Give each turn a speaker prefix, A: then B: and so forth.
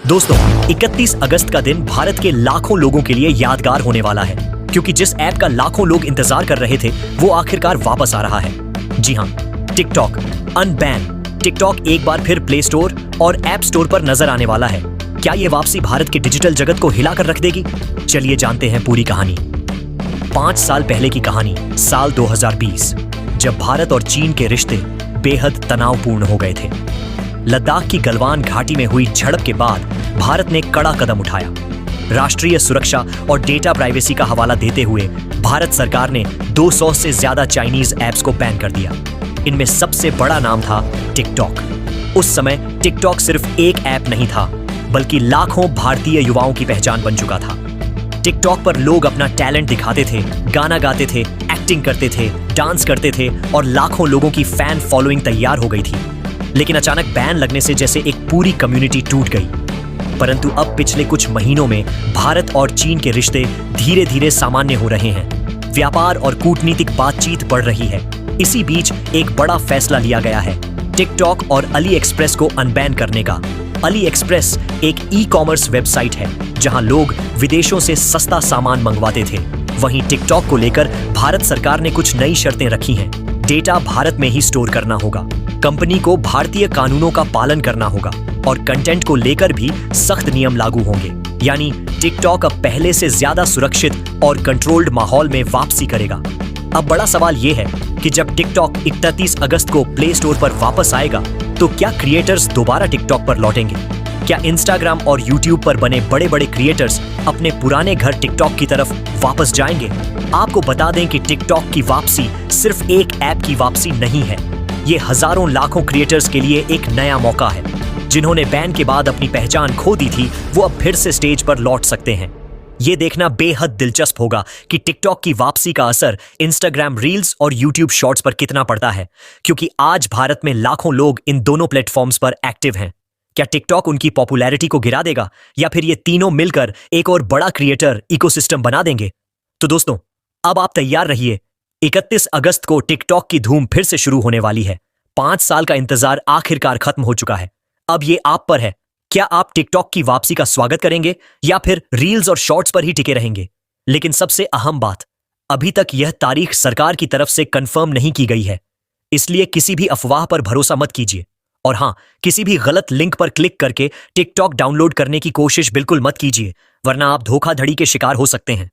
A: दोस्तों 31 अगस्त का दिन भारत के लाखों लोगों के लिए यादगार होने वाला है, क्योंकि जिस ऐप का लाखों लोग इंतजार कर रहे थे वो आखिरकार वापस आ रहा है। जी हां, टिकटॉक अनबैन। टिकटॉक एक बार फिर प्ले स्टोर और ऐप स्टोर पर नजर आने वाला है। क्या ये वापसी भारत के डिजिटल जगत को हिलाकर रख देगी? चलिए जानते हैं पूरी कहानी। 5 साल पहले की कहानी, साल 2020, जब भारत और चीन के रिश्ते बेहद तनावपूर्ण हो गए थे। लद्दाख की गलवान घाटी में हुई झड़प के बाद भारत ने कड़ा कदम उठाया। राष्ट्रीय सुरक्षा और डेटा प्राइवेसी का हवाला देते हुए भारत सरकार ने 200 से ज्यादा चाइनीज ऐप्स को बैन कर दिया। इनमें सबसे बड़ा नाम था टिकटॉक। उस समय टिकटॉक सिर्फ एक ऐप नहीं था, बल्कि लाखों भारतीय युवाओं की पहचान बन चुका था। टिकटॉक पर लोग अपना टैलेंट दिखाते थे, गाना गाते थे, एक्टिंग करते थे, डांस करते थे और लाखों लोगों की फैन फॉलोइंग तैयार हो गई थी। लेकिन अचानक बैन लगने से जैसे एक पूरी कम्युनिटी टूट गई। परंतु अब पिछले कुछ महीनों में भारत और चीन के रिश्ते धीरे धीरे सामान्य हो रहे हैं। व्यापार और कूटनीतिक बातचीत बढ़ रही है। इसी बीच एक बड़ा फैसला लिया गया है टिकटॉक और अली एक्सप्रेस को अनबैन करने का। अली एक्सप्रेस एक ई-कॉमर्स वेबसाइट है जहां लोग विदेशों से सस्ता सामान मंगवाते थे। वहीं टिकटॉक को लेकर भारत सरकार ने कुछ नई शर्तें रखी हैं। डेटा भारत में ही स्टोर करना होगा, कंपनी को भारतीय कानूनों का पालन करना होगा और कंटेंट को लेकर भी सख्त नियम लागू होंगे। यानी टिकटॉक अब पहले से ज्यादा सुरक्षित और कंट्रोल्ड माहौल में वापसी करेगा। अब बड़ा सवाल यह है कि जब टिकटॉक 31 अगस्त को प्ले स्टोर पर वापस आएगा तो क्या क्रिएटर्स दोबारा टिकटॉक पर लौटेंगे? क्या इंस्टाग्राम और यूट्यूब पर बने बड़े बड़े क्रिएटर्स अपने पुराने घर टिकटॉक की तरफ वापस जाएंगे? आपको बता दें कि टिकटॉक की वापसी सिर्फ एक ऐप की वापसी नहीं है। ये हजारों लाखों क्रिएटर्स के लिए एक नया मौका है। जिन्होंने बैन के बाद अपनी पहचान खो दी थी, वो अब फिर से स्टेज पर लौट सकते हैं। ये देखना बेहद दिलचस्प होगा कि टिकटॉक की वापसी का असर इंस्टाग्राम रील्स और यूट्यूब शॉर्ट्स पर कितना पड़ता है, क्योंकि आज भारत में लाखों लोग इन दोनों प्लेटफॉर्म्स पर एक्टिव हैं। क्या टिकटॉक उनकी पॉपुलैरिटी को गिरा देगा या फिर ये तीनों मिलकर एक और बड़ा क्रिएटर इकोसिस्टम बना देंगे? तो दोस्तों, अब आप तैयार रहिए। 31 अगस्त को टिकटॉक की धूम फिर से शुरू होने वाली है। 5 साल का इंतजार आखिरकार खत्म हो चुका है। अब ये आप पर है। क्या आप टिकटॉक की वापसी का स्वागत करेंगे या फिर रील्स और शॉर्ट्स पर ही टिके रहेंगे? लेकिन सबसे अहम बात, अभी तक यह तारीख सरकार की तरफ से कंफर्म नहीं की गई है, इसलिए किसी भी अफवाह पर भरोसा मत कीजिए। और हां, किसी भी गलत लिंक पर क्लिक करके टिकटॉक डाउनलोड करने की कोशिश बिल्कुल मत कीजिए, वरना आप धोखाधड़ी के शिकार हो सकते हैं।